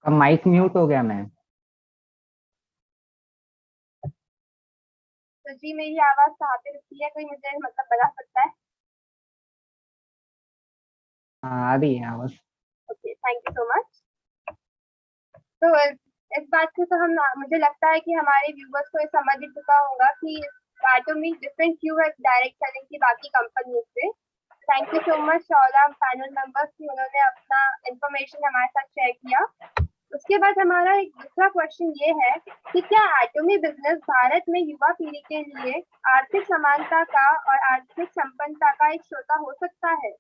अब mic mute हो गया मैं। तो जी, मेरी आवाज कहाँ पे रुकती है, कोई मुझे मतलब बता सकता है? हाँ, आ रही है आवाज। Okay, thank you so much. तो इस बात से तो हम मुझे लगता है कि हमारे व्यूवर्स को ये समझ ही चुका होगा कि एटॉमिक डिफरेंट क्यों है डायरेक्ट सेलिंग की बाकी कंपनी से। Thank you so much all our panel members कि उन्होंने अपना इंफॉर्मेशन हमारे साथ शेयर किया। उसके बाद हमारा एक दूसरा क्वेश्चन ये है कि क्या एटॉमी बिजनेस भारत में युवा पीढ़ी के लिए आर्थिक समानता का और आर्थिक संपन्नता का एक श्रोता हो सकता है?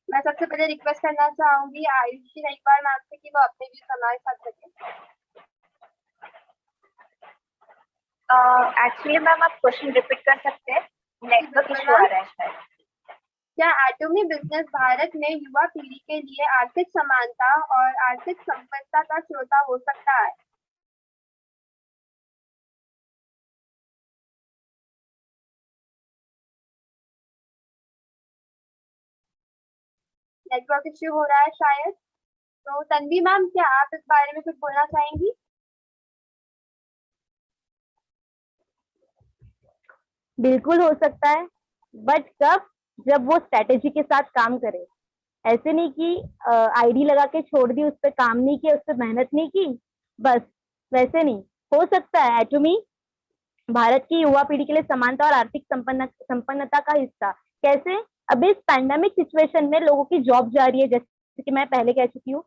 मैं सबसे पहले रिक्वेस्ट करना चाहूंगी आयुषी रईवार मैम से कि वो अपने व्यूज हमारे साथ रखें। एक्चुअली मैम आप क्वेश्चन रिपीट कर सकते हैं, जी नेटवर्क बिल्कुल इशू आ मैम। रहा है शायद। क्या एटॉमी बिजनेस भारत में युवा पीढ़ी के लिए आर्थिक समानता और आर्थिक संपन्नता का श्रोता हो सकता है? नेटवर्क इश्यू हो रहा है शायद। तो तन्वी मैम, क्या आप इस बारे में कुछ बोलना चाहेंगी? बिल्कुल हो सकता है, बट कब? जब वो स्ट्रेटेजी के साथ काम करे। ऐसे नहीं कि आईडी लगा के छोड़ दी, उस पर काम नहीं किया, उस पर मेहनत नहीं की, बस वैसे नहीं। हो सकता है एटॉमी भारत की युवा पीढ़ी के लिए समानता और आर्थिक संपन्नता का हिस्सा। कैसे? अभी इस पैंडेमिक सिचुएशन में लोगों की जॉब जा रही है, जैसे कि मैं पहले कह चुकी हूँ।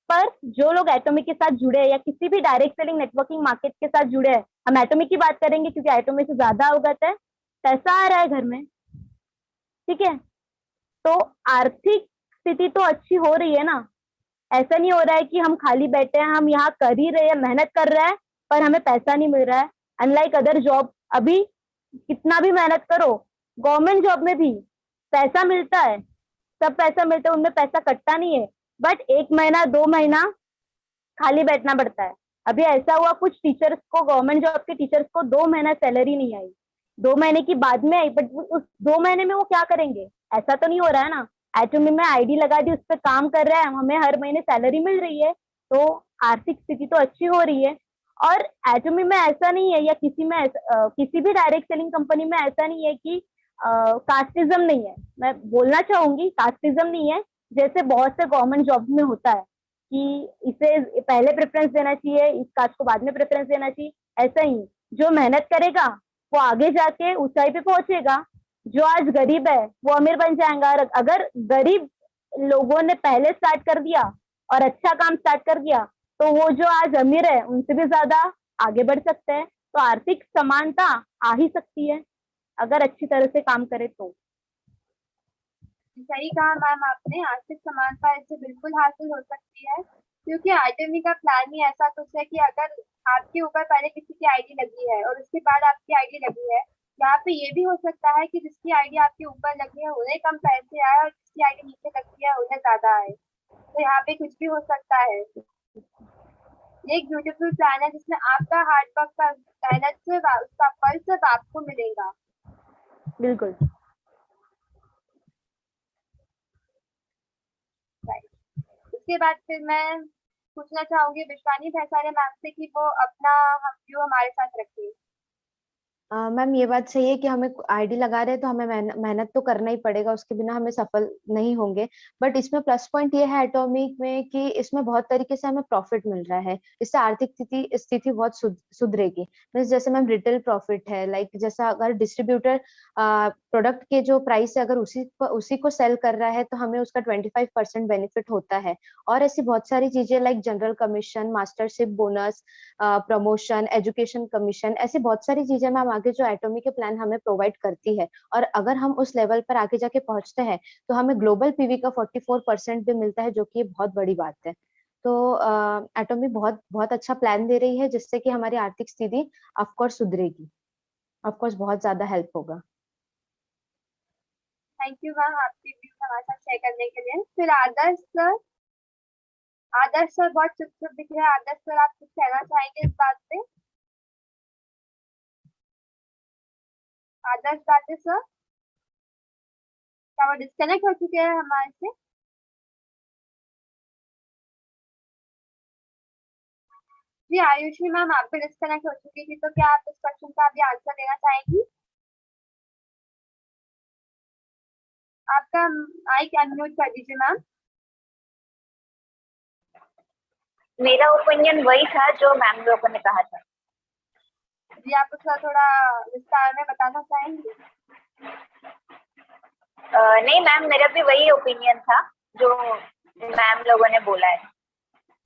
पर जो लोग एटॉमिक के साथ जुड़े हैं या किसी भी डायरेक्ट सेलिंग नेटवर्किंग मार्केट के साथ जुड़े हैं, हम एटॉमिक की बात करेंगे क्योंकि एटॉमिक से ज्यादा अवगत है। पैसा आ रहा है घर में, ठीक है, तो आर्थिक स्थिति तो अच्छी हो रही है ना। ऐसा नहीं हो रहा है कि हम खाली बैठे हैं, हम यहाँ कर ही रहे हैं, मेहनत कर रहे हैं, पर हमें पैसा नहीं मिल रहा है। अनलाइक अदर जॉब, अभी कितना भी मेहनत करो, गवर्नमेंट जॉब में भी पैसा मिलता है, सब पैसा मिलता है, उनमें पैसा कटता नहीं है। बट 1 महीना 2 महीना खाली बैठना पड़ता है। अभी ऐसा हुआ, कुछ टीचर्स को, गवर्नमेंट जॉब के टीचर्स को 2 महीना सैलरी नहीं आई। 2 महीने की बाद में आई, बट उस 2 महीने में वो क्या करेंगे? ऐसा तो नहीं हो रहा है ना। एटोमी में आईडी लगा दी, उस पर काम कर रहा है, हमें हर महीने सैलरी मिल रही है, तो आर्थिक स्थिति तो अच्छी हो रही है। और एटोमी में ऐसा नहीं है, या किसी में किसी भी डायरेक्ट सेलिंग कंपनी में ऐसा नहीं है कि कास्टिज्म नहीं है। मैं बोलना चाहूंगी कास्टिज्म नहीं है, जैसे बहुत से गवर्नमेंट जॉब में होता है कि इसे पहले प्रेफरेंस देना चाहिए, इस कास्ट को बाद में प्रेफरेंस देना चाहिए। ऐसा ही जो मेहनत करेगा वो आगे जाके ऊंचाई पे पहुंचेगा, जो आज गरीब है वो अमीर बन जाएगा। और अगर गरीब लोगों ने पहले स्टार्ट कर दिया और अच्छा काम स्टार्ट कर दिया, तो वो जो आज अमीर है उनसे भी ज्यादा आगे बढ़ सकते हैं। तो आर्थिक समानता आ ही सकती है अगर अच्छी तरह से काम करे तो। सही कहा मैम आपने, आर्थिक समानता इससे बिल्कुल हासिल हो सकती है, क्योंकि आईटीएमी का प्लान ही ऐसा कुछ है कि अगर आपके ऊपर पहले किसी की आईडी लगी है और उसके बाद आपकी आईडी लगी है, यहाँ पे ये भी हो सकता है कि जिसकी आईडी आपके ऊपर लगी है उन्हें कम पैसे आए और जिसकी आईडी नीचे लगी है उन्हें ज्यादा आए। तो यहाँ पे कुछ भी हो सकता है। ये एक ब्यूटीफुल प्लान है जिसमें आपका हार्ड वर्क का मेहनत से उसका फल सिर्फ आपको मिलेगा। बिल्कुल। राइट। उसके बाद फिर मैं पूछना चाहूंगी विश्वानी भैसारे मैम से कि वो अपना हम व्यू हमारे साथ रखें। मैम ये बात सही है कि हमें आईडी लगा रहे हैं तो हमें मेहनत तो करना ही पड़ेगा, उसके बिना हमें सफल नहीं होंगे। बट इसमें प्लस पॉइंट ये है एटॉमिक में कि इसमें बहुत तरीके से हमें प्रॉफिट मिल रहा है, इससे आर्थिक स्थिति स्थिति बहुत सुधरेगी। जैसे मैम रिटेल प्रॉफिट है, लाइक जैसा अगर डिस्ट्रीब्यूटर प्रोडक्ट के जो प्राइस है अगर उसी को सेल कर रहा है तो हमें उसका 25% बेनिफिट होता है। और ऐसी बहुत सारी चीजें like general commission, mastership bonus, promotion, education commission, ऐसी बहुत सारी चीजें मैम आगे जो एटॉमी के प्लान हमें प्रोवाइड करती है। और अगर हम उस लेवल पर आगे जाके पहुंचते हैं तो हमें ग्लोबल पीवी का 44% भी मिलता है, जो कि बहुत बड़ी बात है। तो एटॉमी बहुत बहुत अच्छा प्लान दे रही है जिससे कि हमारी आर्थिक स्थिति ऑफकोर्स सुधरेगी, ऑफकोर्स बहुत ज्यादा हेल्प होगा। थैंक यू मैम आपके व्यू हमारे साथ शेयर करने के लिए। फिर आदर्श सर, आदर्श सर बहुत चुप चुप दिख रहे हैं। आदर्श सर, आप कुछ कहना चाहेंगे इस बात पे? आदर्श बातें सर, क्या वो डिस्कनेक्ट हो चुके हैं हमारे से? जी आयुषी मैम, आप भी डिस्कनेक्ट हो चुकी थी, तो क्या आप इस क्वेश्चन का अभी आंसर देना चाहेंगी? आपका माइक अनम्यूट कर दीजिए मैम। मेरा ओपिनियन वही था जो मैम लोगों ने कहा था। जी आप उसका थोड़ा विस्तार में बताना चाहेंगी? नहीं मैम, मेरा भी वही ओपिनियन था जो मैम लोगों ने बोला है।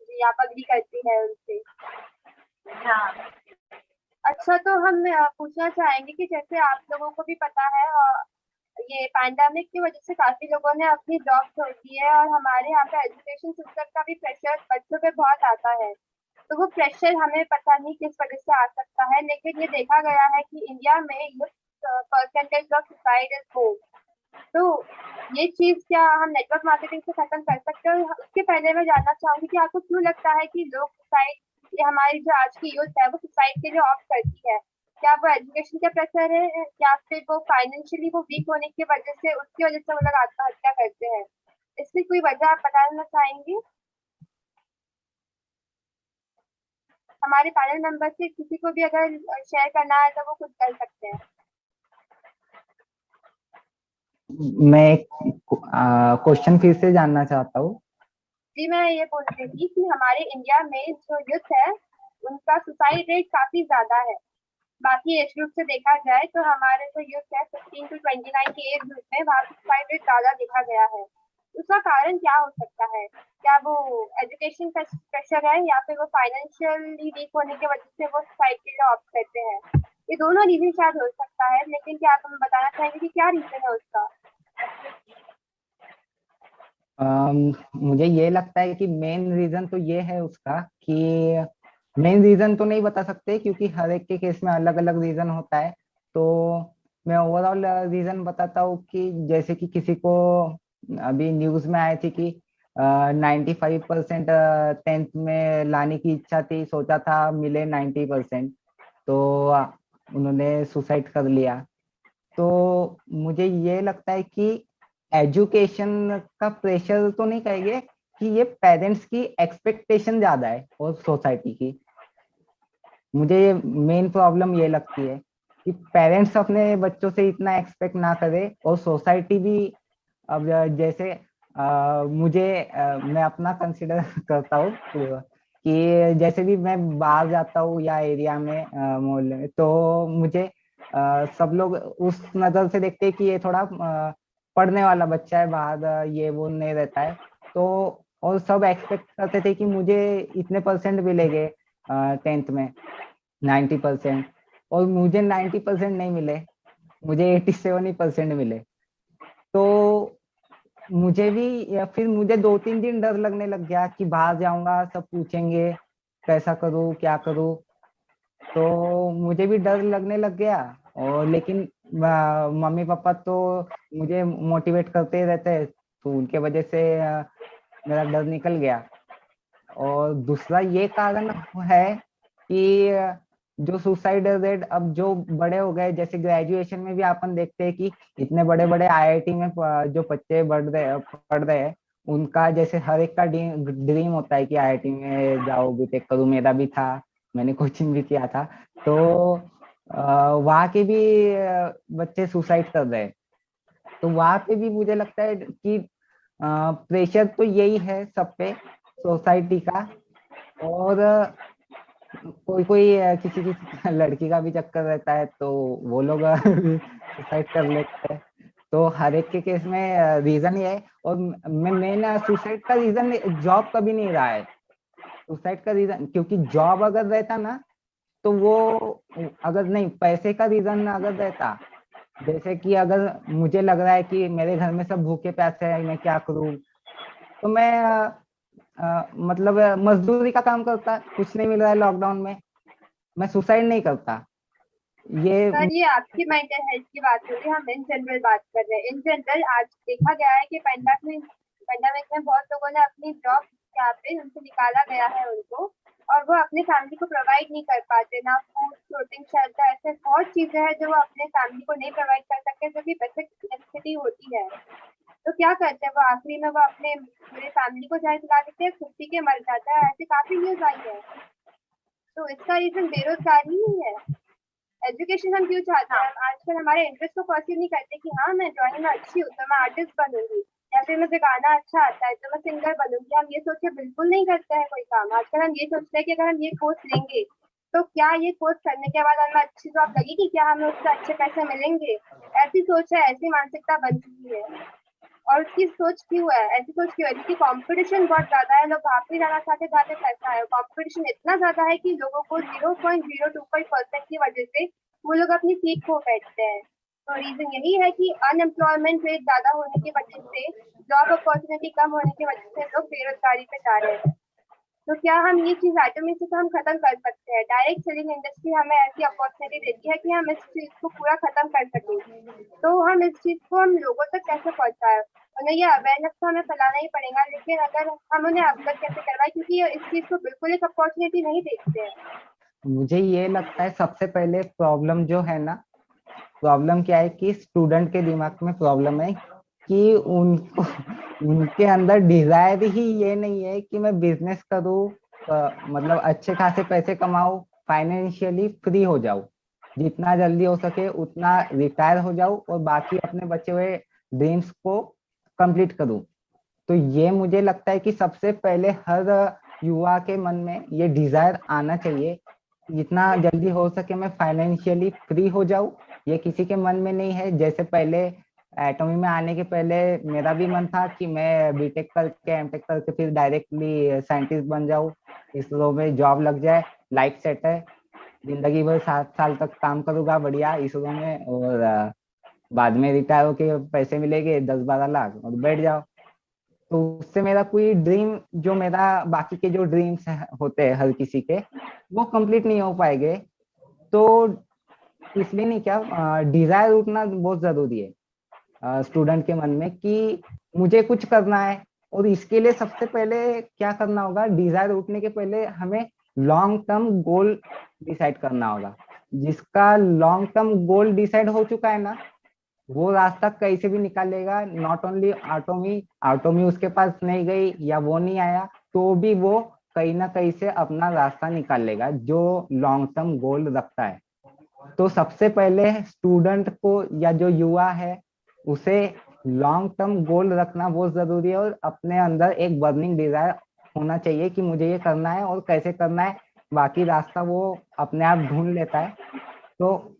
जी आप अग्री करती है उनसे? हाँ। अच्छा, तो हम पूछना चाहेंगे कि जैसे आप लोगों को भी पता है, और ये पैंडेमिक की वजह से काफी लोगों ने अपनी जॉब छोड़ दी है, और हमारे यहाँ पे एजुकेशन सिस्टम का भी प्रेशर बच्चों पे बहुत आता है। तो वो प्रेशर हमें पता नहीं किस वजह से आ सकता है, लेकिन ये देखा गया है कि इंडिया में percentage of suicide is more. तो ये चीज क्या हम नेटवर्क मार्केटिंग से खत्म कर सकते हैं? और उसके पहले मैं जानना चाहूंगी कि आपको क्यों लगता है कि लोग सुसाइड, ये हमारी जो आज की यूथ है वो सुसाइड के लिए ऑप्ट करती है? क्या वो एजुकेशन का प्रेशर है, या फिर वो फाइनेंशियली वो वीक होने की वजह से, उसकी वजह से वो लोग आत्महत्या करते हैं? इसकी कोई वजह आप बताना चाहेंगे? हमारे पैनल मेंबर से किसी को भी अगर शेयर करना है तो वो खुद कर सकते हैं। मैं क्वेश्चन फिर से जानना चाहता हूँ। जी मैं ये बोल रही थी कि हमारे इंडिया में जो यूथ है उनका सुसाइड रेट काफी ज्यादा है। बाकी एज ग्रुप से देखा जाए तो हमारे जो यूथ है 15 to 29 के एज ग्रुप में वहाँ सुसाइड रेट ज्यादा देखा गया है। उसका कारण क्या हो सकता है? क्या वो एजुकेशन का प्रेशर है, या फिर वो फाइनेंशियली वीक होने की वजह से वो सुसाइड के लिए ऑप्ट करते हैं? ये दोनों रीजन शायद हो सकता है, लेकिन क्या आप हमें बताना चाहेंगे कि क्या रीजन है उसका? मुझे ये लगता है कि मेन रीजन तो ये है उसका कि मेन रीजन तो नहीं बता सकते क्योंकि हर एक के केस में अलग अलग रीजन होता है। तो मैं ओवरऑल रीजन बताता हूँ कि जैसे कि किसी को अभी न्यूज में आए थे कि 95% 10th में लाने की इच्छा थी, सोचा था मिले 90%, तो उन्होंने सुसाइड कर लिया। तो मुझे ये लगता है कि एजुकेशन का प्रेशर तो नहीं कहेंगे कि ये पेरेंट्स की एक्सपेक्टेशन ज्यादा है और सोसाइटी की। मुझे ये मेन प्रॉब्लम ये लगती है कि पेरेंट्स अपने बच्चों से इतना एक्सपेक्ट ना करे, और सोसाइटी भी अब जैसे मैं अपना कंसिडर करता हूँ कि जैसे भी मैं बाहर जाता हूँ या एरिया में मोहल्ले में, तो मुझे सब लोग उस नजर से देखते हैं कि ये थोड़ा पढ़ने वाला बच्चा है, बाहर ये वो नहीं रहता है। तो और सब एक्सपेक्ट करते थे कि मुझे इतने परसेंट मिलेंगे 10th में, 90%, और मुझे 90% नहीं मिले, मुझे 87 ही परसेंट मिले। तो मुझे भी, या फिर मुझे 2-3 दिन डर लगने लग गया कि बाहर जाऊंगा सब पूछेंगे कैसा करूँ क्या करूँ। तो मुझे भी डर लगने लग गया। और लेकिन मम्मी पापा तो मुझे मोटिवेट करते ही रहते हैं, तो उनके वजह से मेरा डर निकल गया। और दूसरा ये कारण है कि जो सुसाइड रेट अब जो बड़े हो गए, जैसे ग्रेजुएशन में भी अपन देखते हैं कि इतने बड़े बड़े आईआईटी में जो बच्चे पढ़ रहे हैं, उनका जैसे हर एक का ड्रीम होता है कि आईआईटी में जाओ बीटेक करूँ। मेरा भी था, मैंने कोचिंग भी किया था। तो वहाँ के भी बच्चे सुसाइड कर रहे हैं। तो वहाँ पे भी मुझे लगता है कि प्रेशर तो यही है सब पे, सोसाइटी का। और कोई कोई किसी किसी लड़की का भी चक्कर रहता है, तो वो लोग सुसाइड कर लेते हैं। तो हर एक के केस में रीजन ये है। और मैं मेन सुसाइड का रीजन जॉब कभी नहीं रहा है। सुसाइड का रीजन, क्योंकि जॉब अगर रहता ना, तो वो, अगर नहीं पैसे का रीजन अगर रहता, जैसे कि अगर मुझे लग रहा है कि मेरे घर में सब भूखे प्यासे हैं, मैं क्या करूं, तो मैं मतलब मजदूरी का काम करता। कुछ नहीं मिल रहा है लॉकडाउन में, मैं सुसाइड नहीं करता। ये सर ये आपकी मेंटल हेल्थ की बात हो रही है, हम इन जनरल बात कर रहे हैं। इन जनरल आज देखा गया है कि पेंडेमिक में बहुत लोगों ने अपनी जॉब यहाँ पे उनसे निकाला गया है उनको, और वो अपने फैमिली को प्रोवाइड नहीं कर पाते, ना फूड क्लोथिंग शेल्टर, ऐसे बहुत चीजें हैं जो वो अपने फैमिली को नहीं प्रोवाइड कर सकते, जो कि बेसिक नेसेसिटी होती है। तो क्या करते हैं वो आखिरी में? वो अपने पूरे फैमिली को जहर खिला देते हैं, खुद पी के मर जाता है। ऐसे काफी न्यूज आई है। तो इसका रीजन बेरोजगारी ही है। एजुकेशन हम क्यों चाहते हैं? आजकल हमारे इंटरेस्ट को परसीव नहीं करते कि हाँ मैं ड्राइंग में अच्छी हूँ तो मैं आर्टिस्ट बनूंगी, या फिर मुझे गाना अच्छा आता है तो मैं सिंगर बनूंगी। हम ये सोच के बिल्कुल नहीं करते हैं कोई काम। आजकल हम ये सोचते हैं कि अगर हम ये कोर्स लेंगे तो क्या ये कोर्स करने के बाद हमें अच्छी जॉब लगेगी, क्या हमें उससे अच्छे पैसे मिलेंगे। ऐसी सोच है, ऐसी मानसिकता बन चुकी है। और उसकी सोच क्यों है, ऐसी सोच क्यों है? क्योंकि कंपटीशन बहुत ज्यादा है, लोग भागते जाना चाहते चाहते पैसा है। कंपटीशन इतना ज्यादा है कि लोगों को 0.025% की वजह से वो लोग अपनी सीट खो बैठते हैं। तो रीजन यही है कि अनएम्प्लॉयमेंट रेट ज्यादा होने की वजह से, जॉब अपॉर्चुनिटी कम होने की वजह से लोग बेरोजगारी पे जा रहे हैं। तो क्या हम ये चीज एटोमी से तो हम खत्म कर सकते हैं? डायरेक्ट सेलिंग इंडस्ट्री हमें ऐसी अपॉर्चुनिटी देती है कि हम इस चीज को पूरा खत्म कर सकें। तो हम इस चीज को हम लोगों तक कैसे पहुंचाए? उन्हें ये अवेयरनेस तो हमें फैलाना ही पड़ेगा, लेकिन अगर हम उन्हें अवगत कैसे करवाए, क्योंकि ये इस चीज को बिल्कुल एक अपॉर्चुनिटी नहीं देखते हैं। मुझे ये लगता है सबसे पहले प्रॉब्लम जो है ना, प्रॉब्लम क्या है कि स्टूडेंट के दिमाग में प्रॉब्लम है कि उनको उनके अंदर डिजायर ही ये नहीं है कि मैं बिजनेस करूँ, मतलब अच्छे खासे पैसे कमाऊं, फाइनेंशियली फ्री हो जाऊं, जितना जल्दी हो सके उतना रिटायर हो जाऊं और बाकी अपने बचे हुए ड्रीम्स को कंप्लीट करूं। तो ये मुझे लगता है कि सबसे पहले हर युवा के मन में ये डिजायर आना चाहिए, जितना जल्दी हो सके मैं फाइनेंशियली फ्री हो जाऊं। ये किसी के मन में नहीं है। जैसे पहले एटॉमी में आने के पहले मेरा भी मन था कि मैं बीटेक करके एमटेक करके फिर डायरेक्टली साइंटिस्ट बन जाऊं, इसरो में जॉब लग जाए, लाइफ सेट है, जिंदगी भर 7 साल तक काम करूंगा बढ़िया इसरो में, और बाद में रिटायर होके पैसे मिलेंगे 10-12 लाख और बैठ जाओ। तो उससे मेरा कोई ड्रीम, जो मेरा बाकी के जो ड्रीम्स होते हैं हर किसी के, वो कंप्लीट नहीं हो पाएंगे। तो इसलिए नहीं, क्या डिजायर उठना बहुत जरूरी है स्टूडेंट के मन में कि मुझे कुछ करना है। और इसके लिए सबसे पहले क्या करना होगा, डिजायर उठने के पहले हमें लॉन्ग टर्म गोल डिसाइड करना होगा। जिसका लॉन्ग टर्म गोल डिसाइड हो चुका है ना, वो रास्ता कैसे भी निकालेगा। नॉट ओनली ऑटोमी, ऑटोमी उसके पास नहीं गई या वो नहीं आया तो भी वो कहीं ना कहीं से अपना रास्ता निकाल लेगा जो लॉन्ग टर्म गोल रखता है। तो सबसे पहले स्टूडेंट को या जो युवा है उसे लॉन्ग टर्म गोल रखना बहुत जरूरी है, और अपने अंदर एक बर्निंग डिजायर होना चाहिए कि मुझे ये करना है और कैसे करना है। बाकी रास्ता वो अपने आप ढूंढ लेता है। तो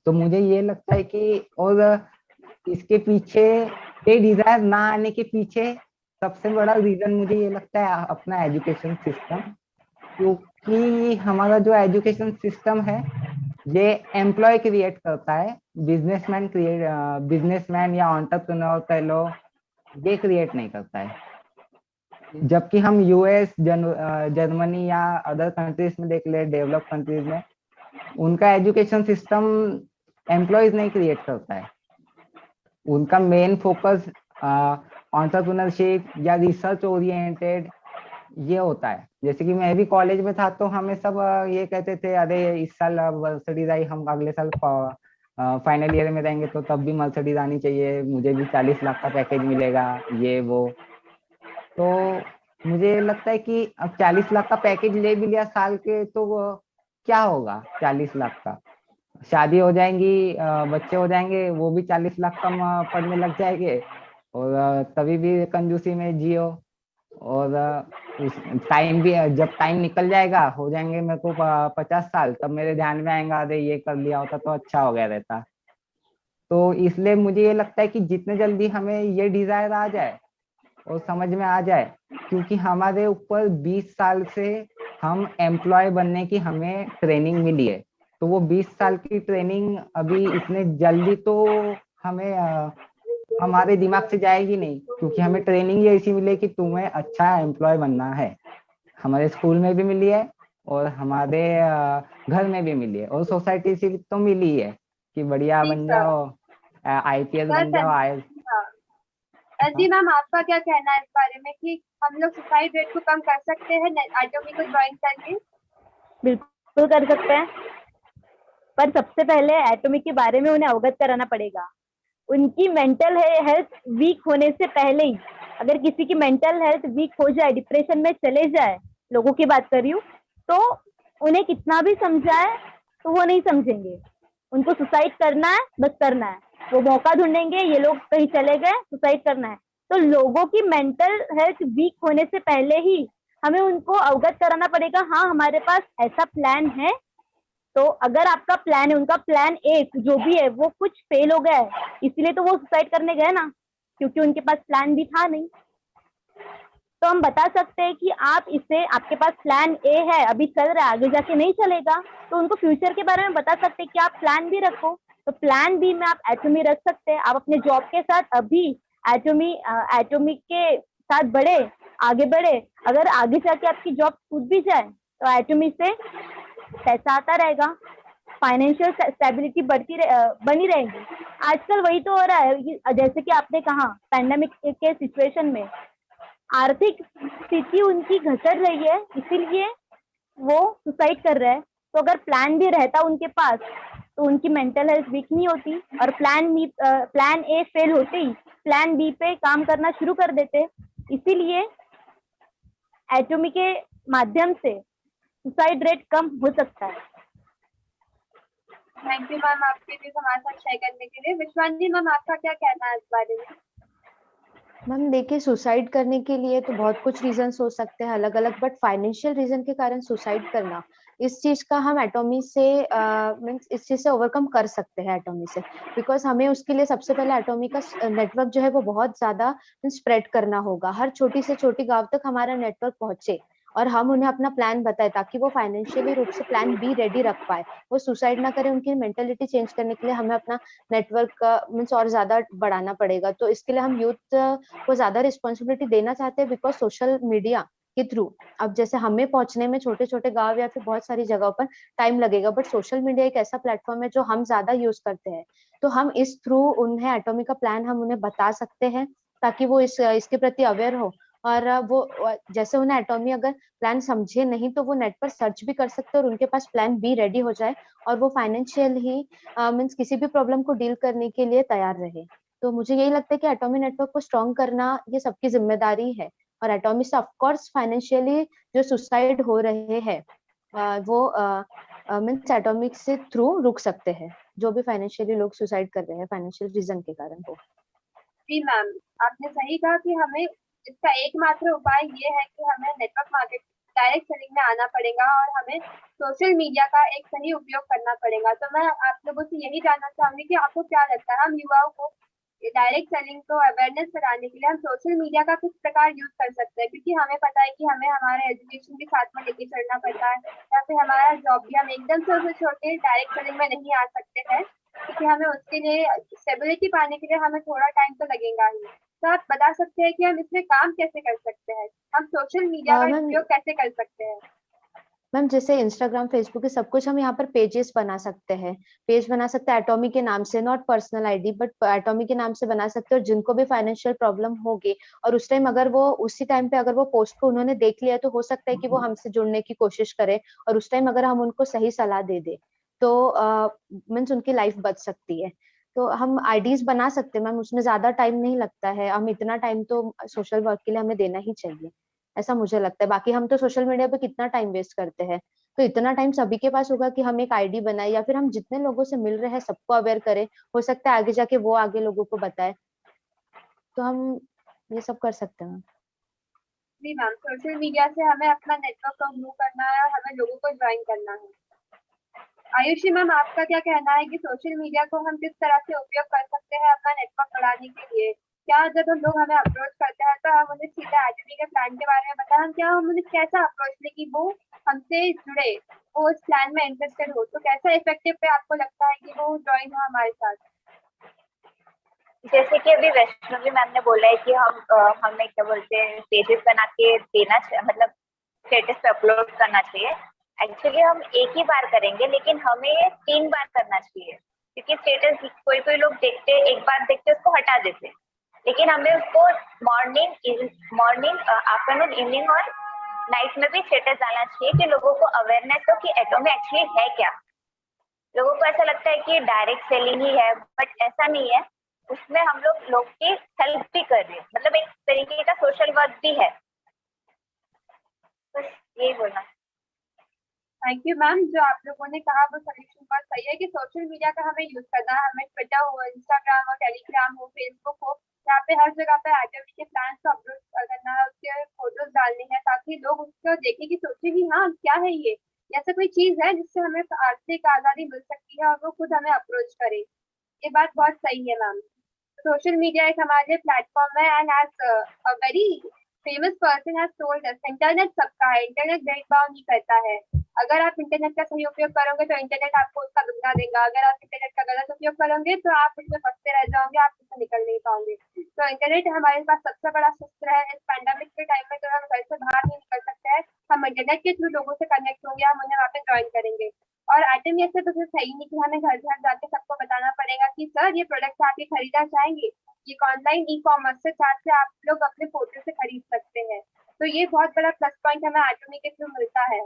मुझे ये लगता है कि, और इसके पीछे, ये डिजायर ना आने के पीछे सबसे बड़ा रीजन मुझे ये लगता है अपना एजुकेशन सिस्टम। क्योंकि हमारा जो एजुकेशन सिस्टम है ये एम्प्लॉय क्रिएट करता है, बिजनेसमैन या एंटरप्रेन्योर कह लो, ये क्रिएट नहीं करता है। जबकि हम यूएस, जर्मनी या अदर कंट्रीज में देख ले, डेवलप कंट्रीज में, उनका एजुकेशन सिस्टम एम्प्लॉयज नहीं क्रिएट करता है। उनका मेन फोकस एंटरप्रेन्योरशिप या रिसर्च ओरिएंटेड ये होता है। जैसे कि मैं भी कॉलेज में था तो हमें सब ये कहते थे, अरे इस साल मर्सिडीज आई, हम अगले साल फाइनल ईयर में रहेंगे तो तब भी मर्सिडीज आनी चाहिए, मुझे भी 40 लाख का पैकेज मिलेगा, ये वो। तो मुझे लगता है कि अब 40 लाख का पैकेज ले भी लिया साल के तो क्या होगा 40 लाख का, शादी हो जाएंगी, बच्चे हो जाएंगे, वो भी 40 लाख कम पड़ने लग जाएंगे, और तभी भी कंजूसी में जियो। और टाइम भी, जब टाइम निकल जाएगा, हो जाएंगे मेरे को 50 साल, तब मेरे ध्यान में आएगा अरे ये कर लिया होता तो अच्छा हो गया रहता। तो इसलिए मुझे ये लगता है कि जितने जल्दी हमें ये डिजायर आ जाए और समझ में आ जाए, क्योंकि हमारे ऊपर 20 साल से हम एम्प्लॉय बनने की हमें ट्रेनिंग मिली है, तो वो 20 साल की ट्रेनिंग अभी इतने जल्दी तो हमें हमारे दिमाग से जाएगी नहीं, क्योंकि हमें ट्रेनिंग ही ऐसी मिली कि तुम्हें अच्छा एम्प्लॉय बनना है। हमारे स्कूल में भी मिली है और हमारे घर में भी मिली है, और सोसाइटी से तो मिली है कि बढ़िया जी बन सर। जाओ, आईपीएस सर बन जाओ, आई। जी मैम, आपका क्या कहना है इस बारे में कि हम लोग सुसाइड रेट को कम कर सकते हैं एटॉमी को ज्वाइन करके? बिल्कुल कर सकते हैं, पर सबसे पहले एटॉमी के बारे में उन्हें अवगत कराना पड़ेगा। उनकी मेंटल हेल्थ वीक होने से पहले ही, अगर किसी की मेंटल हेल्थ वीक हो जाए, डिप्रेशन में चले जाए, लोगों की बात कर रही हूँ, तो उन्हें कितना भी समझाए तो वो नहीं समझेंगे। उनको सुसाइड करना है, बस करना है। वो मौका ढूंढेंगे, ये लोग कहीं चले गए, सुसाइड करना है। तो लोगों की मेंटल हेल्थ वीक होने से पहले ही हमें उनको अवगत कराना पड़ेगा, हाँ हमारे पास ऐसा प्लान है। तो अगर आपका प्लान है, उनका प्लान ए जो भी है वो कुछ फेल हो गया है, इसलिए तो वो सुसाइड करने गए ना, क्योंकि उनके पास प्लान भी था नहीं। तो हम बता सकते हैं कि आप इसे, आपके पास प्लान ए है, अभी चल रहा है, आगे जाके नहीं चलेगा, तो उनको फ्यूचर के बारे में बता सकते हैं कि आप प्लान भी रखो। तो प्लान बी में आप एटॉमी रख सकते हैं। आप अपने जॉब के साथ अभी एटॉमिक के साथ बढ़े, आगे बढ़े। अगर आगे जाके आपकी जॉब छूट भी जाए तो एटॉमी से पैसा आता रहेगा, फाइनेंशियल स्टेबिलिटी बनी रहेगी। आजकल वही तो हो रहा है, जैसे कि आपने कहा पैंडेमिक के सिचुएशन में आर्थिक स्थिति उनकी घसर रही है, इसीलिए वो सुसाइड कर रहे हैं। तो अगर प्लान भी रहता उनके पास तो उनकी मेंटल हेल्थ वीक नहीं होती, और प्लान ए फेल होते ही प्लान बी पे काम करना शुरू कर देते। इसीलिए एटॉमी के माध्यम से सुसाइड रेट कम हो सकता है। थैंक यू मैम आपके भी हमारे साथ शेयर करने के लिए। विश्वानी मैम, आपका क्या कहना है इस बारे में? मैम देखिए, सुसाइड करने के लिए तो बहुत कुछ रीजंस हो सकते हैं अलग अलग, बट फाइनेंशियल रीजन के कारण सुसाइड करना, इस चीज का हम एटॉमी से मीन्स इस चीज से ओवरकम कर सकते हैं एटॉमी से। बिकॉज हमें उसके लिए सबसे पहले एटॉमी का नेटवर्क जो है वो बहुत ज्यादा स्प्रेड करना होगा, हर छोटी से छोटी गांव तक हमारा नेटवर्क पहुंचे, और हम उन्हें अपना प्लान बताए ताकि वो फाइनेंशियली रूप से प्लान बी रेडी रख पाए, वो सुसाइड ना करे। उनकी मेंटेलिटी चेंज करने के लिए हमें अपना नेटवर्क मीन्स और ज्यादा बढ़ाना पड़ेगा। तो इसके लिए हम यूथ को ज्यादा रिस्पॉन्सिबिलिटी देना चाहते हैं, बिकॉज सोशल मीडिया के थ्रू अब जैसे हमें पहुंचने में छोटे छोटे गांव या फिर बहुत सारी जगहों पर टाइम लगेगा, बट सोशल मीडिया एक ऐसा प्लेटफॉर्म है जो हम ज्यादा यूज करते हैं। तो हम इस थ्रू उन्हें एटॉमी का प्लान हम उन्हें बता सकते हैं ताकि वो इसके प्रति अवेयर हो। और वो जैसे उन्हें एटॉमी अगर प्लान समझे नहीं तो वो नेट पर सर्च भी कर सकते हैं और उनके पास प्लान बी रेडी हो जाए, और वो फाइनेंशियल ही मीन्स किसी भी प्रॉब्लम को डील करने के लिए तैयार रहे। तो मुझे यही लगता है कि एटॉमी नेटवर्क को स्ट्रॉन्ग करना ये सबकी जिम्मेदारी है, और एटॉमी से ऑफकोर्स फाइनेंशियली जो सुसाइड हो रहे हैं वो मीन्स एटॉमिक से थ्रू रुक सकते हैं, जो भी फाइनेंशियली लोग सुसाइड कर रहे हैं फाइनेंशियल रीजन के कारण वो। जी मैम, आपने सही कहा कि हमें इसका एकमात्र उपाय ये है कि हमें नेटवर्क मार्केट डायरेक्ट सेलिंग में आना पड़ेगा और हमें सोशल मीडिया का एक सही उपयोग करना पड़ेगा। तो मैं आप लोगों से यही जानना चाहूंगी कि आपको क्या लगता है, हम युवाओं को डायरेक्ट सेलिंग को अवेयरनेस कराने के लिए हम सोशल मीडिया का किस प्रकार यूज कर सकते हैं? क्योंकि हमें पता है कि हमें हमारे एजुकेशन भी साथ में लेके चलना पड़ता है, या फिर हमारा जॉब भी, हम एकदम से उसे छोड़ के डायरेक्ट सेलिंग में नहीं आ सकते हैं, क्योंकि हमें उसके लिए स्टेबिलिटी पाने के लिए हमें थोड़ा टाइम तो लगेगा ही। तो आप बता सकते हैं कि हम इसमें काम कैसे कर सकते हैं, हम सोशल मीडिया का मैम उपयोग कैसे कर सकते हैं? मैम जैसे इंस्टाग्राम फेसबुक है सब कुछ हम यहाँ पर पेजेस बना सकते हैं, पेज बना सकते हैं एटॉमी के नाम से, नॉट पर्सनल आईडी बट एटॉमी के नाम से बना सकते हैं। और जिनको भी फाइनेंशियल प्रॉब्लम होगी और उस टाइम अगर वो उसी टाइम पे अगर वो पोस्ट को उन्होंने देख लिया तो हो सकता है कि वो हमसे जुड़ने की कोशिश करे, और उस टाइम अगर हम उनको सही सलाह दे दे तो मीन्स उनकी लाइफ बच सकती है। तो हम आईडीज बना सकते हैं मैम, उसमें ज्यादा टाइम नहीं लगता है, हम इतना टाइम तो सोशल वर्क के लिए हमें देना ही चाहिए, ऐसा मुझे लगता है। बाकी हम तो सोशल मीडिया पे कितना टाइम वेस्ट करते हैं, तो इतना टाइम सभी के पास होगा कि हम एक आईडी बनाए या फिर हम जितने लोगों से मिल रहे हैं सबको अवेयर करें, हो सकता है आगे जाके वो आगे लोगों को बताए। तो हम ये सब कर सकते हैं। जी मैम, सोशल मीडिया से हमें अपना नेटवर्क को ग्रो करना है और हमें लोगों को ज्वाइन करना है। आयुषी मैम, आपका क्या कहना है कि सोशल मीडिया को हम किस तरह से उपयोग कर सकते हैं अपना नेटवर्क बढ़ाने के लिए? क्या जब हम लोग हमें अप्रोच करते हैं तो हम उन्हें सीधा एटॉमी के प्लान के बारे में बताएं, हम क्या हम उन्हें कैसा अप्रोच लें कि वो हमसे जुड़े, वो उस प्लान में इंटरेस्टेड हो? तो कैसा इफेक्टिव पे आपको लगता है कि वो ज्वाइन हो हमारे साथ? जैसे कि अभी वैष्णवी मैम ने बोला है कि हमें क्या बोलते हैं पेजेस बना के देना चाहिए, मतलब स्टेटस पे अपलोड करना चाहिए। एक्चुअली हम एक ही बार करेंगे लेकिन हमें 3 बार करना चाहिए, क्योंकि स्टेटस कोई कोई लोग देखते, एक बार देखते उसको हटा देते, लेकिन हमें उसको मॉर्निंग आफ्टरनून इवनिंग और नाइट में भी स्टेटस डालना चाहिए कि लोगों को अवेयरनेस हो कि एटॉमी एक्चुअली है क्या। लोगों को ऐसा लगता है कि डायरेक्ट सेलिंग ही है, बट ऐसा नहीं है, उसमें हम लोग की हेल्प भी कर रहे हैं, मतलब एक तरीके का सोशल वर्क भी है। बस यही बोलना। थैंक यू मैम, जो आप लोगों ने कहा वो सोल्यूशन बहुत सही है कि सोशल मीडिया का हमें यूज करना है। हमें ट्विटर हो, इंस्टाग्राम हो, टेलीग्राम हो, फेसबुक हो, यहाँ पे हर जगह पे एटॉमिक के प्लान्स को अपलोड करना है, उसके फोटोज डालने हैं ताकि लोग उसको देखें कि सोचे कि हाँ क्या है ये, ऐसा कोई चीज है जिससे हमें आर्थिक आजादी मिल सकती है और वो खुद हमें अप्रोच करे। ये बात बहुत सही है मैम। सोशल मीडिया एक हमारे लिए प्लेटफॉर्म है and as a very famous person has told us, internet सबका है, इंटरनेट भेदभाव नहीं करता है। अगर आप इंटरनेट का सही उपयोग करोगे तो इंटरनेट आपको उसका दुगना देगा, अगर आप इंटरनेट का गलत उपयोग करोगे तो आप उसमें फंसते रह जाओगे, आप उससे निकल नहीं पाओगे। तो इंटरनेट हमारे पास सबसे बड़ा शस्त्र है। इस पैंडेमिक के टाइम में तो हम घर से बाहर नहीं निकल सकते हैं, हम इंटरनेट के थ्रू लोगों से कनेक्ट होंगे, हम उन्हें वहाँ पे ज्वाइन करेंगे। और एटम ऐसे तो फिर सही नहीं कि हमें घर घर जाके सबको बताना पड़ेगा कि सर ये प्रोडक्ट आप ये खरीदना चाहेंगे, ये ऑनलाइन ई कॉमर्स से चार्ट से आप लोग अपने पोर्टल से खरीद सकते हैं। तो ये बहुत बड़ा प्लस पॉइंट हमें एटमी के थ्रू मिलता है।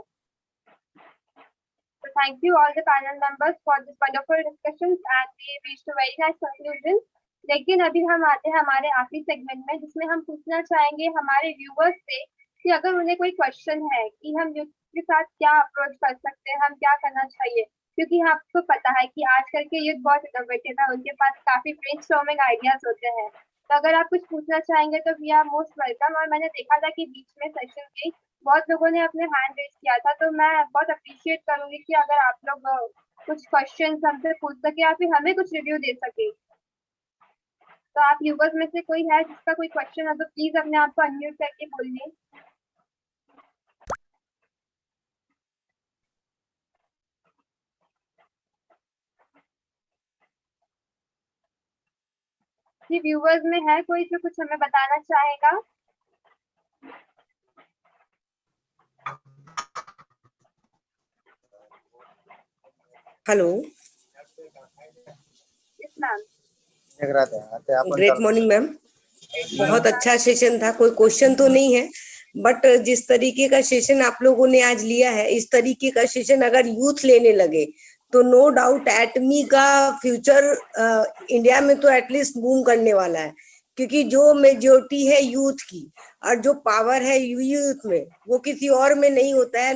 So thank you all the panel members for this wonderful discussions and we reached a very nice conclusion. लेकिन अभी हम आते हैं हमारे आखिरी सेगमेंट में, जिसमें हम पूछना चाहेंगे हमारे व्यूवर्स से कि अगर उन्हें कोई क्वेश्चन है कि हम यूथ के साथ क्या अप्रोच कर सकते हैं, हम क्या करना चाहिए, क्योंकि आपको पता है कि आजकल के यूथ बहुत इनोवेटिव है, उनके पास काफी ब्रेनस्टॉर्मिंग आइडियाज होते हैं। तो अगर आप कुछ पूछना चाहेंगे तो वी आर मोस्ट वेलकम। और मैंने देखा था कि बीच में सेशन के बहुत लोगों ने अपने हैंड रेज किया था, तो मैं बहुत अप्रिशिएट करूंगी कि अगर आप लोग कुछ क्वेश्चन हमसे पूछ सके या फिर हमें कुछ रिव्यू दे सके। तो आप यूवर्स में से कोई है जिसका कोई क्वेश्चन है तो प्लीज अपने आप को अनम्यूट करके बोलिए। जी व्यूवर्स में है कोई जो कुछ हमें बताना चाहेगा? Hello, yes ma'am. Great morning ma'am. बहुत अच्छा सेशन था, कोई क्वेश्चन तो नहीं है, बट जिस तरीके का सेशन आप लोगों ने आज लिया है, इस तरीके का सेशन अगर यूथ लेने लगे तो नो डाउट एटमी का फ्यूचर इंडिया में तो एटलीस्ट बूम करने वाला है, क्योंकि जो मेजोरिटी है यूथ की और जो पावर है यूथ में वो किसी और में नहीं होता है।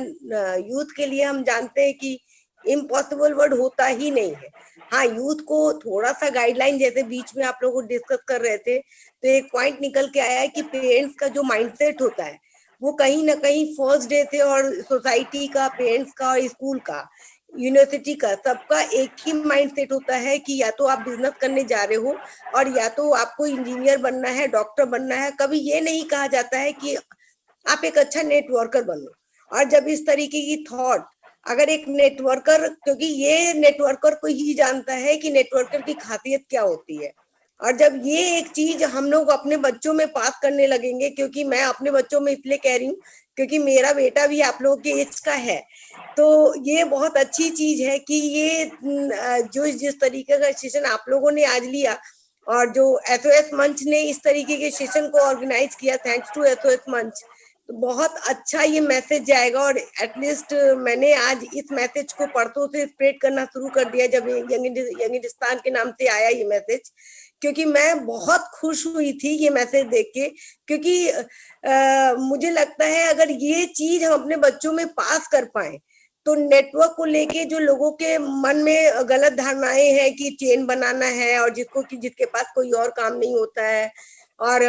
यूथ के लिए हम जानते हैं कि इम्पॉसिबल वर्ड होता ही नहीं है। हाँ, यूथ को थोड़ा सा गाइडलाइन, जैसे बीच में आप लोग डिस्कस कर रहे थे तो एक पॉइंट निकल के आया है कि पेरेंट्स का जो माइंडसेट होता है वो कहीं ना कहीं फर्स्ट डे से, और सोसाइटी का, पेरेंट्स का और स्कूल का, यूनिवर्सिटी का, सबका एक ही माइंडसेट होता है कि या तो आप बिजनेस करने जा रहे हो और या तो आपको इंजीनियर बनना है, डॉक्टर बनना है। कभी ये नहीं कहा जाता है कि आप एक अच्छा नेटवर्कर बनो। और जब इस तरीके की थॉट, अगर एक नेटवर्कर, क्योंकि ये नेटवर्कर को ही जानता है कि नेटवर्कर की खासियत क्या होती है, और जब ये एक चीज हम लोग अपने बच्चों में पास करने लगेंगे, क्योंकि मैं अपने बच्चों में इसलिए कह रही हूँ क्योंकि मेरा बेटा भी आप लोगों के एज का है, तो ये बहुत अच्छी चीज है कि ये जो जिस तरीके का सेशन आप लोगों ने आज लिया और जो एसओएस मंच ने इस तरीके के सेशन को ऑर्गेनाइज किया, थैंक्स टू एसओएस मंच, तो बहुत अच्छा ये मैसेज जाएगा। और एटलीस्ट मैंने आज इस मैसेज को परसों से स्प्रेड करना शुरू कर दिया जब यंग हिंदुस्तान के नाम से आया ये मैसेज, क्योंकि मैं बहुत खुश हुई थी ये मैसेज देख के, क्योंकि मुझे लगता है अगर ये चीज हम अपने बच्चों में पास कर पाए तो नेटवर्क को लेके जो लोगों के मन में गलत धारणाएं हैं कि चेन बनाना है और जिसके पास कोई और काम नहीं होता है, और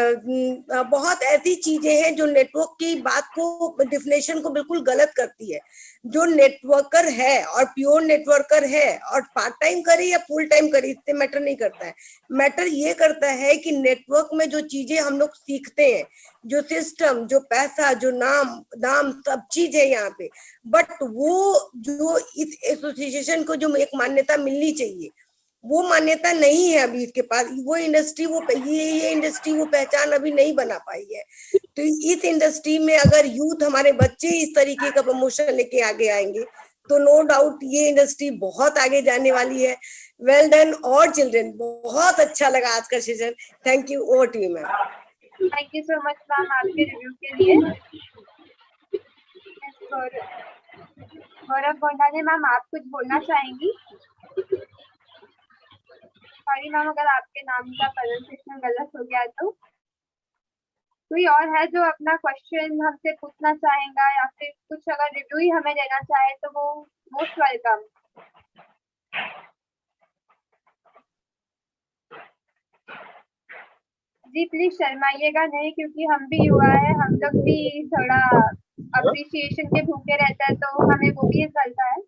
बहुत ऐसी चीजें हैं जो नेटवर्क की बात को, डिफिनेशन को बिल्कुल गलत करती है। जो नेटवर्कर है और प्योर नेटवर्कर है और पार्ट टाइम करे या फुल टाइम करे, इससे मैटर नहीं करता है। मैटर ये करता है कि नेटवर्क में जो चीजें हम लोग सीखते हैं, जो सिस्टम, जो पैसा, जो नाम दाम, सब चीज है यहाँ पे, बट वो जो इस एसोसिएशन को जो एक मान्यता मिलनी चाहिए वो मान्यता नहीं है अभी इसके पास। वो इंडस्ट्री, वो ये इंडस्ट्री वो पहचान अभी नहीं बना पाई है। तो इस इंडस्ट्री में अगर यूथ, हमारे बच्चे इस तरीके का प्रमोशन लेके आगे आएंगे तो नो डाउट ये इंडस्ट्री बहुत आगे जाने वाली है। वेल डन ऑल चिल्ड्रन, बहुत अच्छा लगा आज का session. Thank you, over to you ma'am. Thank you so much ma'am आपके रिव्यू के लिए। गौरव गोंडाने मैम, आप कुछ बोलना चाहेंगी? सॉरी मैम अगर आपके नाम का प्रोनाउंसिएशन गलत हो गया तो। कोई और है जो अपना क्वेश्चन हमसे पूछना चाहेगा या फिर कुछ अगर रिव्यू ही हमें देना चाहे तो वो मोस्ट वेलकम। जी प्लीज शर्माइएगा नहीं, क्योंकि हम भी युवा है, हम लोग भी थोड़ा अप्रिसिएशन के भूखे रहते हैं, तो हमें वो भी चलता है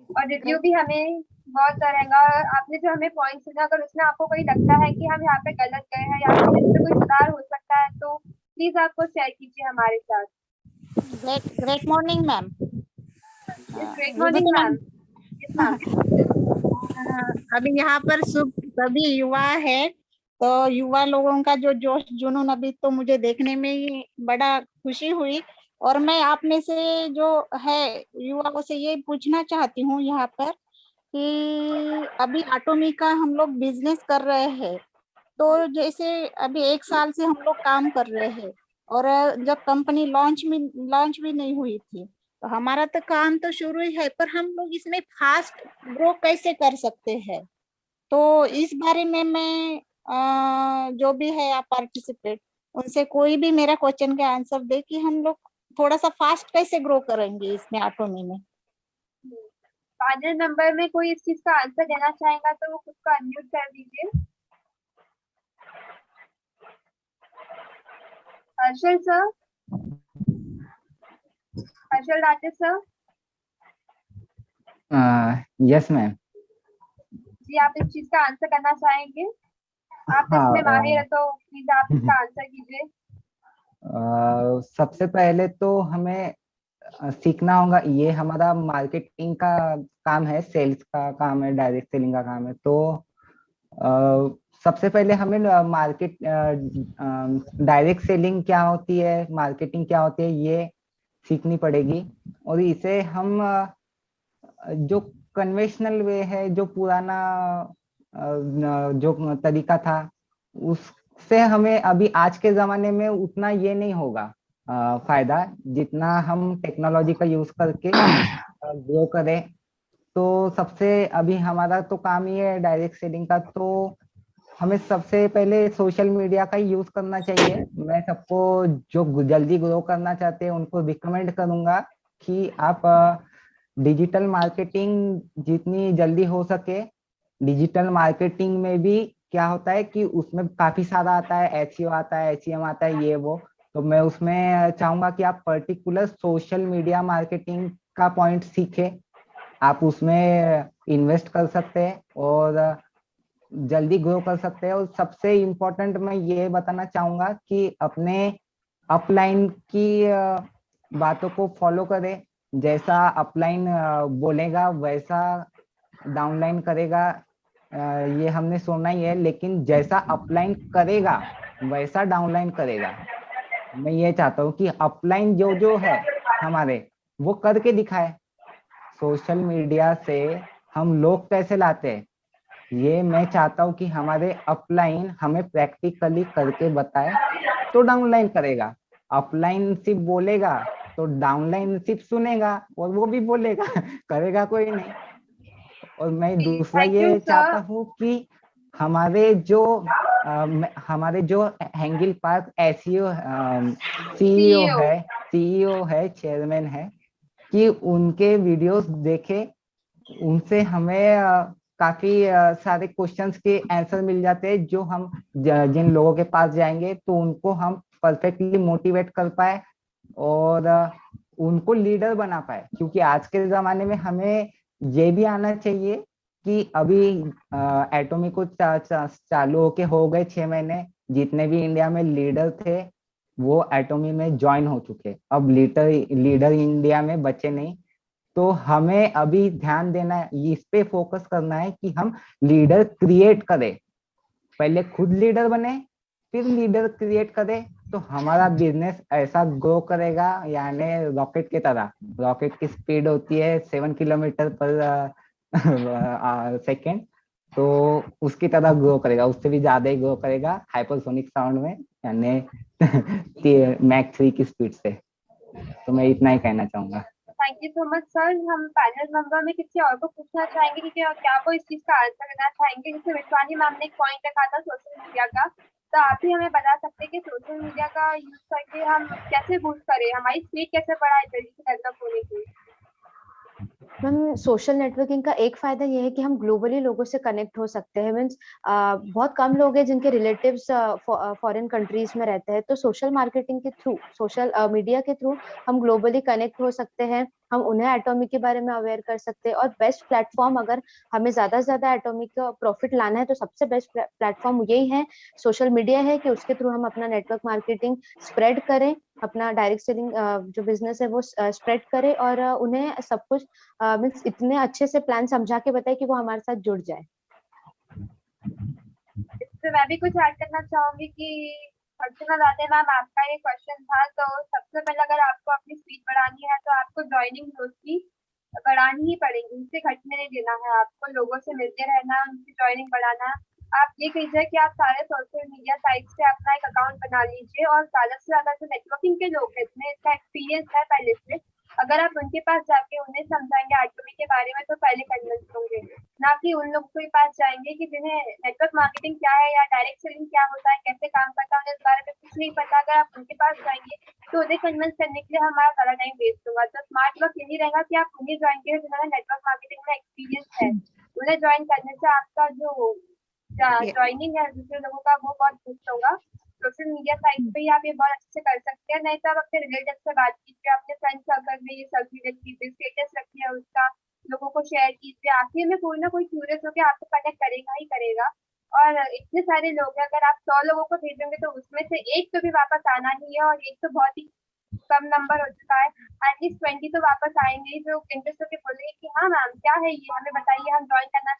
और रिव्यू भी हमें बहुत रहेगा। आपने जो हमें पॉइंट सुना, अगर उसमें आपको कोई लगता है कि हम यहाँ पे गलत गए हैं या फिर इसमें कोई सुधार हो सकता है तो प्लीज आपको शेयर कीजिए हमारे साथ। Great morning ma'am. Great morning ma'am. अभी यहाँ पर सभी युवा है, तो युवा लोगों का जो जोश जुनून अभी तो मुझे देखने में ही बड़ा खुशी हुई। और मैं आप में से जो है युवाओं से ये पूछना चाहती हूँ यहाँ पर कि अभी एटॉमी का हम लोग बिजनेस कर रहे हैं, तो जैसे अभी 1 साल से हम लोग काम कर रहे हैं और जब कंपनी लॉन्च भी नहीं हुई थी, तो हमारा तो काम तो शुरू ही है, पर हम लोग इसमें फास्ट ग्रो कैसे कर सकते हैं? तो इस बारे में मैं जो भी है आप पार्टिसिपेट उनसे कोई भी मेरा क्वेश्चन का आंसर दे कि हम लोग थोड़ा सा फास्ट कैसे ग्रो करेंगे इसमें एटॉमी में। पैनल मेंबर में कोई इस चीज का आंसर देना चाहेगा तो वो खुद को अनम्यूट कर दीजिए। Harshal sir, Harshal Rajesh sir. Yes ma'am. जी आप इस चीज का आंसर करना चाहेंगे? आप हाँ, इसमें माहिर है तो प्लीज आप इसका आंसर कीजिए। सबसे पहले तो हमें सीखना होगा, ये हमारा मार्केटिंग का काम है, सेल्स का काम है, डायरेक्ट सेलिंग का काम है। तो सबसे पहले हमें मार्केट डायरेक्ट सेलिंग क्या होती है, मार्केटिंग क्या होती है, ये सीखनी पड़ेगी। और इसे हम जो कन्वेंशनल वे है, जो पुराना जो तरीका था, उससे हमें अभी आज के जमाने में उतना ये नहीं होगा फायदा, जितना हम टेक्नोलॉजी का यूज करके ग्रो करें। तो सबसे अभी हमारा तो काम ही है डायरेक्ट सेलिंग का, तो हमें सबसे पहले सोशल मीडिया का यूज करना चाहिए। मैं सबको जो जल्दी ग्रो करना चाहते हैं उनको रिकमेंड करूंगा कि आप डिजिटल मार्केटिंग जितनी जल्दी हो सके। डिजिटल मार्केटिंग में भी क्या होता है कि उसमें काफी सारा आता है, एसईओ आता है, एसईएम आता है, ये वो। तो मैं उसमें चाहूंगा कि आप पर्टिकुलर सोशल मीडिया मार्केटिंग का पॉइंट सीखे, आप उसमें इन्वेस्ट कर सकते हैं और जल्दी ग्रो कर सकते हैं। और सबसे इम्पोर्टेंट मैं ये बताना चाहूंगा कि अपने अपलाइन की बातों को फॉलो करें। जैसा अपलाइन बोलेगा वैसा डाउनलाइन करेगा, ये हमने सुना ही है, लेकिन जैसा अपलाइन करेगा वैसा डाउनलाइन करेगा। मैं ये चाहता हूँ कि अपलाइन जो जो है हमारे, वो करके दिखाए। सोशल मीडिया से हम लोग कैसे लाते हैं, ये मैं चाहता हूँ कि हमारे अपलाइन हमें प्रैक्टिकली करके बताए, तो डाउनलाइन करेगा। अपलाइन सिर्फ बोलेगा तो डाउनलाइन सिर्फ सुनेगा और वो भी बोलेगा करेगा कोई नहीं। और मैं दूसरा थैंक यू ये चाहता सर। हूँ कि हमारे जो हैंगिल पार्क एसईओ CEO। सीईओ है, चेयरमैन है, कि उनके वीडियोस देखे। उनसे हमें काफी सारे क्वेश्चंस के आंसर मिल जाते हैं, जो हम जिन लोगों के पास जाएंगे तो उनको हम परफेक्टली मोटिवेट कर पाए और उनको लीडर बना पाए। क्योंकि आज के जमाने में हमें ये भी आना चाहिए कि अभी एटॉमी को चालू होके हो गए 6 महीने, जितने भी इंडिया में लीडर थे वो एटॉमी में ज्वाइन हो चुके। अब लीडर इंडिया में बचे नहीं। तो हमें अभी ध्यान देना है, इस पे फोकस करना है कि हम लीडर क्रिएट करें। पहले खुद लीडर बने, फिर लीडर क्रिएट करें, तो हमारा बिजनेस ऐसा ग्रो करेगा, यानी रॉकेट की तरह। रॉकेट की स्पीड होती है 7 किलोमीटर पर सेकेंड, तो उसकी तरह ग्रो करेगा, उससे भी ज्यादा ही ग्रो करेगा हाइपरसोनिक साउंड में, यानी मैक 3 की स्पीड से। तो मैं इतना ही कहना चाहूंगा। Thank you so much sir. हम पैनल मेंबर में किसी और को पूछना चाहेंगे कि क्या वो इस चीज का आंसर करना चाहेंगे? जैसे विश्वानी मैम ने एक पॉइंट रखा था सोशल मीडिया का, तो आप ही हमें बता सकते हैं कि सोशल मीडिया का यूज करके हम कैसे बूस्ट करें, हमारी स्पीड कैसे बढ़ाए जल्दी से डेवलप होने की। मैम सोशल नेटवर्किंग का एक फायदा ये है कि हम ग्लोबली लोगों से कनेक्ट हो सकते हैं। मीन्स बहुत कम लोग हैं जिनके रिलेटिव्स फॉरेन कंट्रीज में रहते हैं, तो सोशल मार्केटिंग के थ्रू, सोशल मीडिया के थ्रू हम ग्लोबली कनेक्ट हो सकते हैं। हम उन्हें एटॉमिक के बारे में अवेयर कर सकते हैं। और बेस्ट प्लेटफॉर्म, अगर हमें ज्यादा से ज्यादा एटॉमिक का प्रॉफिट लाना है तो सबसे बेस्ट प्लेटफॉर्म यही है, सोशल मीडिया है, कि उसके थ्रू हम अपना नेटवर्क मार्केटिंग स्प्रेड करें, अपना डायरेक्ट सेलिंग जो बिजनेस है वो स्प्रेड करें, और उन्हें सब कुछ मीन्स इतने अच्छे से प्लान समझा के बताए कि वो हमारे साथ जुड़ जाए। इससे मैं भी कुछ ऐड करना चाहूंगी कि अर्चना दादे मैम, आपका ये क्वेश्चन था, तो सबसे पहले अगर आपको अपनी स्पीड बढ़ानी है तो आपको ज्वाइनिंग दोस्ती बढ़ानी ही पड़ेगी, उनसे घटने नहीं देना है, आपको लोगों से मिलते रहना है, उनकी ज्वाइनिंग बढ़ाना है। आप ये कीजिए कि आप सारे सोशल मीडिया साइट्स पे अपना एक अकाउंट बना लीजिए, और ज्यादा से ज्यादा जो नेटवर्किंग के लोग हैं, जिन्हें इसका एक्सपीरियंस है पहले से, अगर आप उनके पास जाके उन्हें समझाएंगे एटॉमिक के बारे में तो पहले कन्विंस होंगे, ना कि उन लोगों के पास जाएंगे कि जिन्हें नेटवर्क मार्केटिंग क्या है या डायरेक्ट सेलिंग क्या होता है, कैसे काम करता है, उन्हें इस बारे में कुछ नहीं पता। अगर आप उनके पास जाएंगे तो उन्हें कन्विंस करने के लिए हमारा सारा टाइम वेस्ट होगा। तो स्मार्ट वर्क यही रहेगा कि आप उन्हें ज्वाइन कीजिए जिन्होंने नेटवर्क मार्केटिंग में एक्सपीरियंस है। उन्हें ज्वाइन करने से आपका जो ज्वाइनिंग है दूसरे लोगों का वो बहुत बूस्ट होगा। सोशल मीडिया साइट पे ही आप ये बहुत अच्छे से कर सकते हैं। नहीं तो आप अपने रिलेटिव से बात कीजिए, अपने फ्रेंड सर्कल में ये सब चीजें कीजिए, स्टेटस रखिए उसका, लोगों को शेयर कीजिए। आखिर में कोई ना कोई क्यूरियस होकर आपको कनेक्ट करेगा ही करेगा। और इतने सारे लोग हैं, अगर आप 100 लोगों को भेजेंगे तो उसमें से एक तो भी वापस आना ही है, और एक तो बहुत ही कम नंबर हो चुका है। एटलीस्ट 20 तो वापस आएंगे ही जो इंटरेस्ट होकर बोलेंगे कि हाँ मैम क्या है ये, हमें बताइए, हम ज्वाइन करना